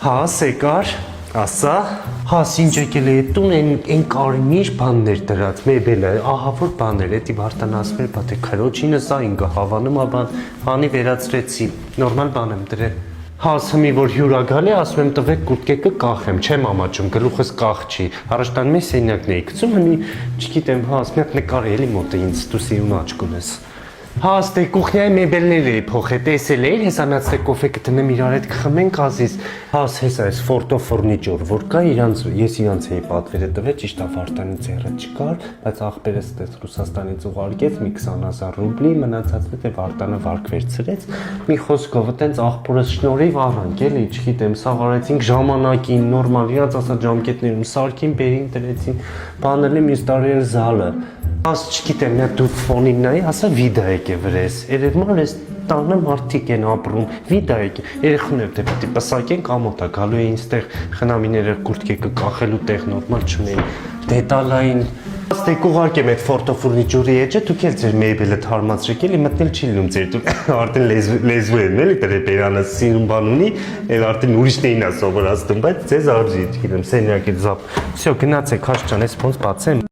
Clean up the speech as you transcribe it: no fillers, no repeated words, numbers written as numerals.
Հա, Սեկար, ասա, հա, ինչ եկել է տուն են կարմիր բաններ դրած, մեբելը, ահավոր բաներ, էդի Վարդան ասում էր, բա թե քրոջինը սա ինքը հավանում ա բան, հանի վերացրեցի, նորմալ բան եմ դրել։ Հա, ասում եմ, որ հյուր ա գալի, ասում եմ տվեք կուրտկեկը կախեմ, չեմ ամաչում, գլուխս կախ չի, առաջ տանում եմ սենյակն էի գցում, հնի, չգիտեմ, հա, ասում եմ, նկարի էլի մոտը ինձ, դու սիրուն աչք ունես։ Հա, ստե կուխնյայի մեբելներ էի փոխել, տեսել էի, հեսանած ստե կոֆե կտնեմ իրար հետ կխմենք ազիս։ Հա, հեսա էս Forto Furniture, որ կա ես իրանց էի պատվերը տվել, ճիշտ է Վարդանի ձեռը չկար, բայց աղբերս ստես Ռուսաստանից ուղարկեց մի 20,000 ռուբլի, մնացածը դե Վարդանը վարկ վերցրեց։ Մի խոսքով այտենց աղբորս շնորհիվ առանք էլի, չգիտեմ, սաղ արեցինք ժամանակին, նորմալ, իրանց ասած ժամկետներում սարքին, բերին դրեցին, բանել եմ ինձ տարել զալը։ Աս չգիտեմ, նա դու ֆոնին նայի, ասա վիդա եկե վրես, երևում է տանը մարդիկ են ապրում, վիդա եկե, երեխաներ դե պետք է պսակեն կամոտ է, գալու էին ստեղ խնամիները կուրտկեկը կախելու տեղ նորմալ չունեին, դետալային, աստե կուղարկեմ այդ Forto Furniture-ի էջը, դուք էլ ձեր մեյբելը թարմացրեք էլի, մտնել չի լինում ձեր դուք, արդեն լեզվու են էլի, դրե բերանը սիրուն բան ունի, էլ արդեն ուրիշներին է սովորացնում, բայց ձեզ արժի, չգիտեմ, սենյակի զապ, վсё, գնացեք, հաշ ջան, ես ոնց բացեմ։